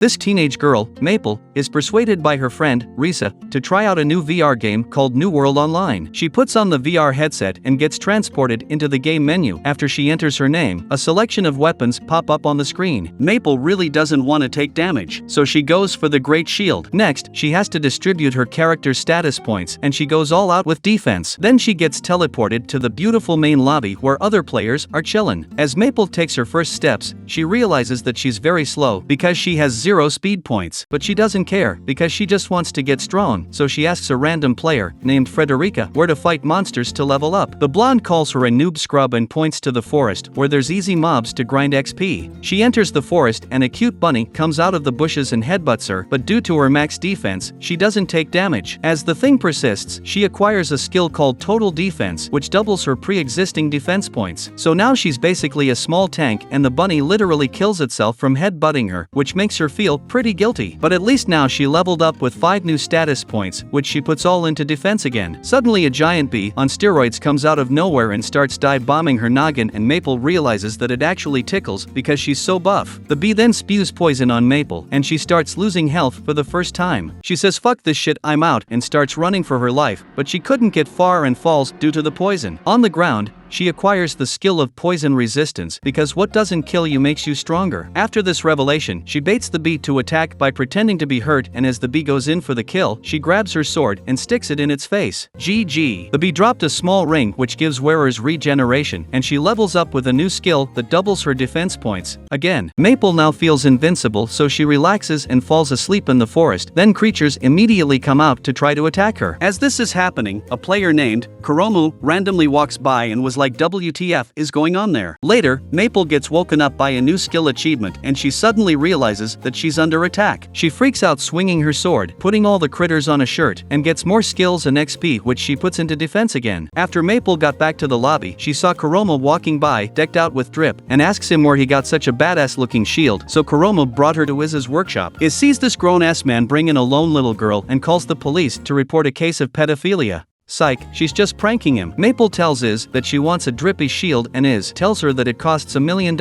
This teenage girl, Maple, is persuaded by her friend, Risa, to try out a new VR game called New World Online. She puts on the VR headset and gets transported into the game menu. After she enters her name, a selection of weapons pop up on the screen. Maple really doesn't want to take damage, so she goes for the Great Shield. Next, she has to distribute her character's status points, and she goes all out with defense. Then she gets teleported to the beautiful main lobby where other players are chillin'. As Maple takes her first steps, she realizes that she's very slow because she has 0 speed points. But she doesn't care, because she just wants to get strong, so she asks a random player, named Frederica, where to fight monsters to level up. The blonde calls her a noob scrub and points to the forest, where there's easy mobs to grind XP. She enters the forest and a cute bunny comes out of the bushes and headbutts her, but due to her max defense, she doesn't take damage. As the thing persists, she acquires a skill called Total Defense, which doubles her pre-existing defense points. So now she's basically a small tank, and the bunny literally kills itself from headbutting her, which makes her feel pretty guilty. But at least now she leveled up with 5 new status points, which she puts all into defense again. Suddenly a giant bee on steroids comes out of nowhere and starts dive bombing her noggin, and Maple realizes that it actually tickles because she's so buff. The bee then spews poison on Maple, and she starts losing health for the first time. She says fuck this shit, I'm out, and starts running for her life, but she couldn't get far and falls due to the poison. On the ground, she acquires the skill of poison resistance, because what doesn't kill you makes you stronger. After this revelation, she baits the bee to attack by pretending to be hurt, and as the bee goes in for the kill, she grabs her sword and sticks it in its face. GG. The bee dropped a small ring which gives wearers regeneration, and she levels up with a new skill that doubles her defense points. Again, Maple now feels invincible, so she relaxes and falls asleep in the forest. Then creatures immediately come out to try to attack her. As this is happening, a player named Kuromu randomly walks by and was like, WTF is going on there? Later, Maple gets woken up by a new skill achievement, and she suddenly realizes that she's under attack. She freaks out swinging her sword, putting all the critters on a shirt, and gets more skills and XP, which she puts into defense again. After Maple got back to the lobby, she saw Kuroma walking by, decked out with drip, and asks him where he got such a badass looking shield, so Kuroma brought her to Iz's workshop. Iz sees this grown-ass man bring in a lone little girl and calls the police to report a case of pedophilia. Psych, she's just pranking him. Maple tells Iz that she wants a drippy shield, and Iz tells her that it costs $1 million.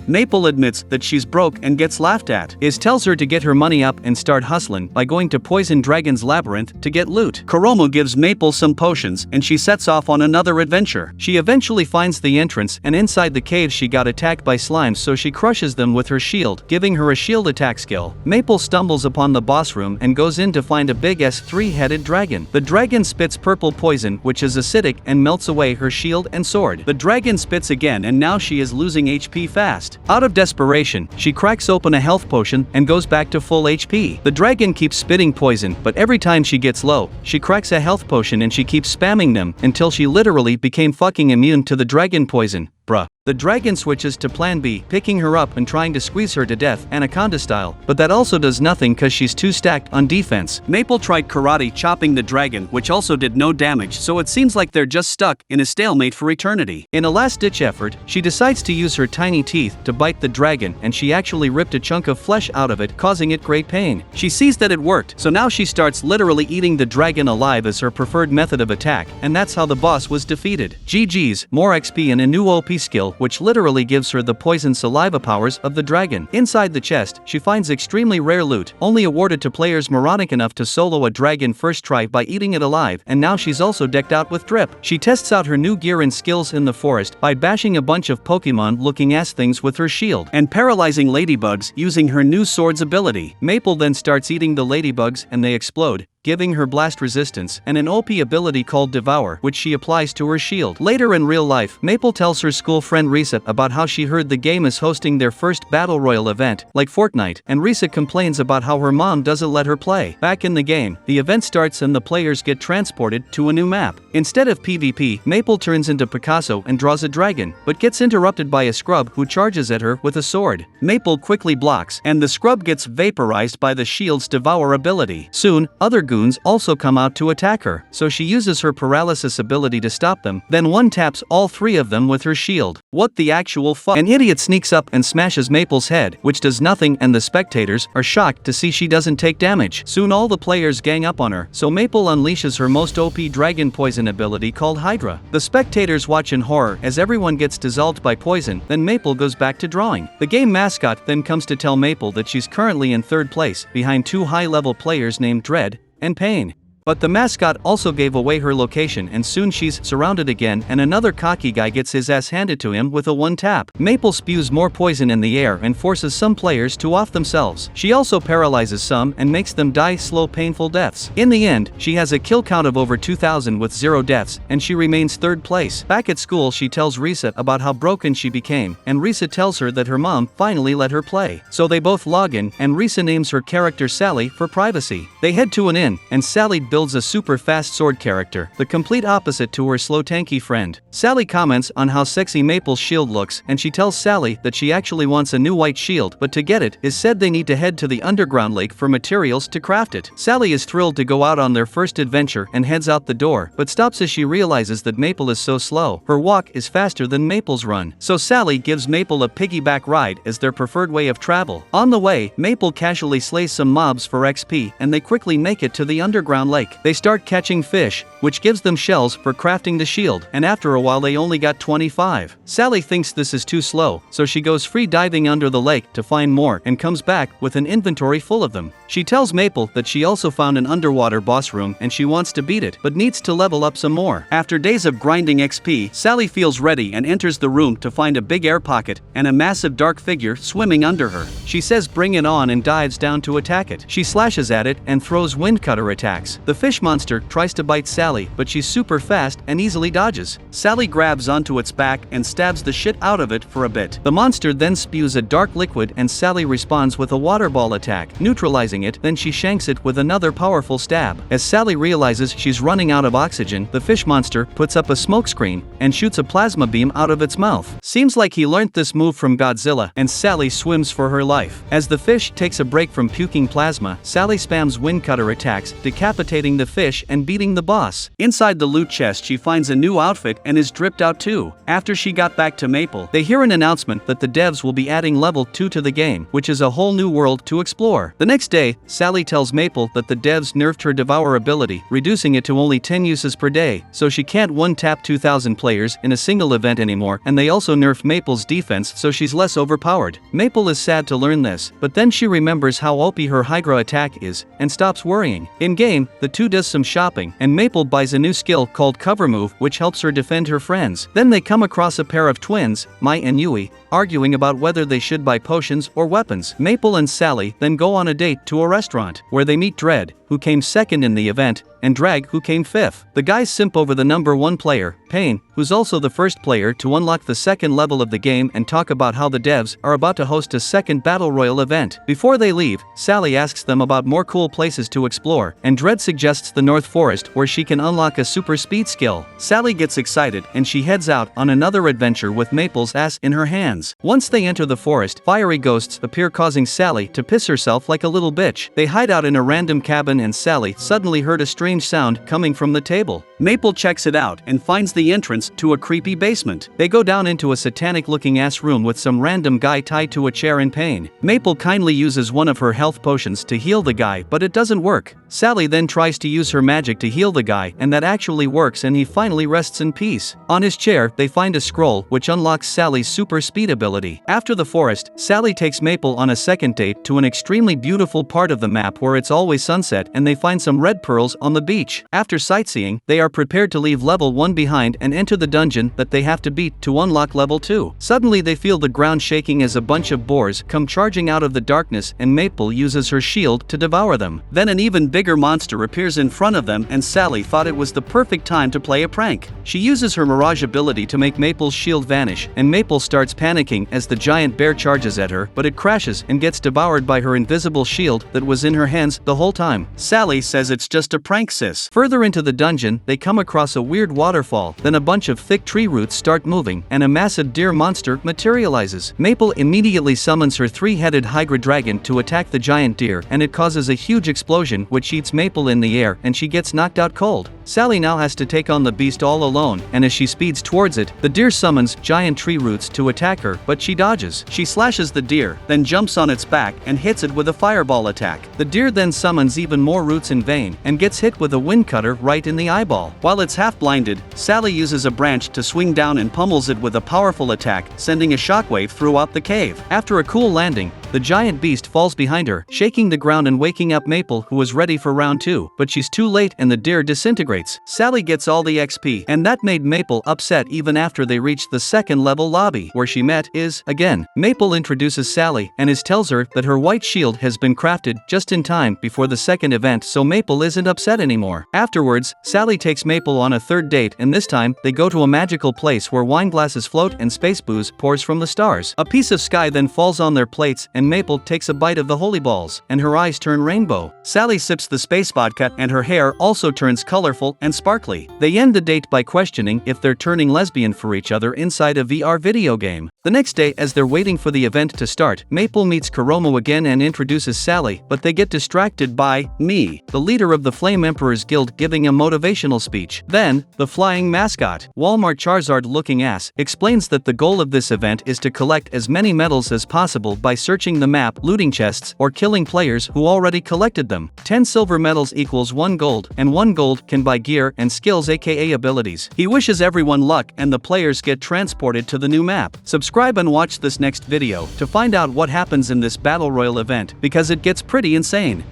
Maple admits that she's broke and gets laughed at. Iz tells her to get her money up and start hustling by going to Poison Dragon's labyrinth to get loot. Kuromo gives Maple some potions, and she sets off on another adventure. She eventually finds the entrance, and inside the cave she got attacked by slimes, so she crushes them with her shield, giving her a shield attack skill. Maple stumbles upon the boss room and goes in to find a big-ass 3-headed dragon. The dragon spits purple poison, which is acidic, and melts away her shield and sword. The dragon spits again, and now she is losing HP fast. Out of desperation, she cracks open a health potion and goes back to full HP. The dragon keeps spitting poison, but every time she gets low, she cracks a health potion and she keeps spamming them until she literally became fucking immune to the dragon poison. Bruh. The dragon switches to Plan B, picking her up and trying to squeeze her to death, Anaconda style, but that also does nothing cause she's too stacked on defense. Maple tried karate chopping the dragon, which also did no damage, so it seems like they're just stuck in a stalemate for eternity. In a last-ditch effort, she decides to use her tiny teeth to bite the dragon, and she actually ripped a chunk of flesh out of it, causing it great pain. She sees that it worked, so now she starts literally eating the dragon alive as her preferred method of attack, and that's how the boss was defeated. GG's, more XP and a new OP skill, which literally gives her the poison saliva powers of the dragon. Inside the chest, she finds extremely rare loot, only awarded to players moronic enough to solo a dragon first try by eating it alive, and now she's also decked out with drip. She tests out her new gear and skills in the forest by bashing a bunch of Pokemon-looking ass things with her shield, and paralyzing ladybugs using her new sword's ability. Maple then starts eating the ladybugs, and they explode, giving her blast resistance and an OP ability called Devour, which she applies to her shield. Later in real life, Maple tells her school friend Risa about how she heard the game is hosting their first Battle Royale event, like Fortnite, and Risa complains about how her mom doesn't let her play. Back in the game, the event starts and the players get transported to a new map. Instead of PvP, Maple turns into Picasso and draws a dragon, but gets interrupted by a scrub who charges at her with a sword. Maple quickly blocks, and the scrub gets vaporized by the shield's Devour ability. Soon, other goons goons also come out to attack her, so she uses her paralysis ability to stop them, then one taps all three of them with her shield. What the actual fuck? An idiot sneaks up and smashes Maple's head, which does nothing, and the spectators are shocked to see she doesn't take damage. Soon all the players gang up on her, so Maple unleashes her most OP dragon poison ability called Hydra. The spectators watch in horror as everyone gets dissolved by poison, then Maple goes back to drawing. The game mascot then comes to tell Maple that she's currently in third place, behind two high-level players named Dread and Pain. But the mascot also gave away her location, and soon she's surrounded again, and another cocky guy gets his ass handed to him with a one tap. Maple spews more poison in the air and forces some players to off themselves. She also paralyzes some and makes them die slow painful deaths. In the end, she has a kill count of over 2,000 with 0 deaths, and she remains third place. Back at school, she tells Risa about how broken she became, and Risa tells her that her mom finally let her play. So they both log in, and Risa names her character Sally for privacy. They head to an inn, and Sally builds a super fast sword character, the complete opposite to her slow tanky friend. Sally comments on how sexy Maple's shield looks, and she tells Sally that she actually wants a new white shield, but to get it, is said they need to head to the underground lake for materials to craft it. Sally is thrilled to go out on their first adventure and heads out the door, but stops as she realizes that Maple is so slow. Her walk is faster than Maple's run. So Sally gives Maple a piggyback ride as their preferred way of travel. On the way, Maple casually slays some mobs for XP, and they quickly make it to the underground lake. They start catching fish, which gives them shells for crafting the shield, and after a while they only got 25. Sally thinks this is too slow, so she goes free diving under the lake to find more and comes back with an inventory full of them. She tells Maple that she also found an underwater boss room and she wants to beat it, but needs to level up some more. After days of grinding XP, Sally feels ready and enters the room to find a big air pocket and a massive dark figure swimming under her. She says bring it on and dives down to attack it. She slashes at it and throws wind cutter attacks. The fish monster tries to bite Sally, but she's super fast and easily dodges. Sally grabs onto its back and stabs the shit out of it for a bit. The monster then spews a dark liquid and Sally responds with a water ball attack, neutralizing it, then she shanks it with another powerful stab. As Sally realizes she's running out of oxygen, the fish monster puts up a smokescreen and shoots a plasma beam out of its mouth. Seems like he learnt this move from Godzilla, and Sally swims for her life. As the fish takes a break from puking plasma, Sally spams wind cutter attacks, decapitating the fish and beating the boss. Inside the loot chest, she finds a new outfit and is dripped out too. After she got back to Maple, they hear an announcement that the devs will be adding level 2 to the game, which is a whole new world to explore. The next day, Sally tells Maple that the devs nerfed her devour ability, reducing it to only 10 uses per day, so she can't one-tap 2,000 players in a single event anymore, and they also nerfed Maple's defense so she's less overpowered. Maple is sad to learn this, but then she remembers how OP her Hydra attack is, and stops worrying. In-game, the two does some shopping, and Maple buys a new skill called Cover Move, which helps her defend her friends. Then they come across a pair of twins, Mai and Yui, arguing about whether they should buy potions or weapons. Maple and Sally then go on a date to a restaurant, where they meet Dread, who came second in the event, and Drag, who came fifth. The guys simp over the number 1 player, Pain, who's also the first player to unlock the second level of the game, and talk about how the devs are about to host a second Battle Royale event. Before they leave, Sally asks them about more cool places to explore, and Dread suggests the North Forest where she can unlock a super speed skill. Sally gets excited and she heads out on another adventure with Maple's ass in her hands. Once they enter the forest, fiery ghosts appear, causing Sally to piss herself like a little bitch. They hide out in a random cabin and Sally suddenly heard a strange sound coming from the table. Maple checks it out and finds the entrance to a creepy basement. They go down into a satanic-looking ass room with some random guy tied to a chair in pain. Maple kindly uses one of her health potions to heal the guy, but it doesn't work. Sally then tries to use her magic to heal the guy, and that actually works, and he finally rests in peace. On his chair, they find a scroll which unlocks Sally's super speed ability. After the forest, Sally takes Maple on a second date to an extremely beautiful part of the map where it's always sunset, and they find some red pearls on the beach. After sightseeing, they are prepared to leave level 1 behind and enter the dungeon that they have to beat to unlock level 2. Suddenly they feel the ground shaking as a bunch of boars come charging out of the darkness, and Maple uses her shield to devour them. Then an even bigger monster appears in front of them, and Sally thought it was the perfect time to play a prank. She uses her mirage ability to make Maple's shield vanish, and Maple starts panicking panicking as the giant bear charges at her, but it crashes and gets devoured by her invisible shield that was in her hands the whole time. Sally says it's just a prank, sis. Further into the dungeon, they come across a weird waterfall, then a bunch of thick tree roots start moving, and a massive deer monster materializes. Maple immediately summons her three-headed Hydra dragon to attack the giant deer, and it causes a huge explosion which eats Maple in the air and she gets knocked out cold. Sally now has to take on the beast all alone, and as she speeds towards it, the deer summons giant tree roots to attack her, but she dodges. She slashes the deer, then jumps on its back and hits it with a fireball attack. The deer then summons even more roots in vain, and gets hit with a wind cutter right in the eyeball. While it's half blinded, Sally uses a branch to swing down and pummels it with a powerful attack, sending a shockwave throughout the cave. After a cool landing, the giant beast falls behind her, shaking the ground and waking up Maple, who was ready for round 2, but she's too late and the deer disintegrates. Sally gets all the XP, and that made Maple upset even after they reached the second level lobby, where she met Is again. Maple introduces Sally, and Is tells her that her white shield has been crafted just in time before the second event, so Maple isn't upset anymore. Afterwards, Sally takes Maple on a third date, and this time, they go to a magical place where wine glasses float and space booze pours from the stars. A piece of sky then falls on their plates, and Maple takes a bite of the holy balls, and her eyes turn rainbow. Sally sips the space vodka, and her hair also turns colorful and sparkly. They end the date by questioning if they're turning lesbian for each other inside a VR video game. The next day, as they're waiting for the event to start, Maple meets Kuromo again and introduces Sally, but they get distracted by Me, the leader of the Flame Emperor's Guild, giving a motivational speech. Then, the flying mascot, Walmart Charizard-looking ass, explains that the goal of this event is to collect as many medals as possible by searching the map, looting chests, or killing players who already collected them. 10 silver medals equals 1 gold, and 1 gold can buy gear and skills, aka abilities. He wishes everyone luck, and the players get transported to the new map. Subscribe and watch this next video to find out what happens in this Battle Royale event, because it gets pretty insane.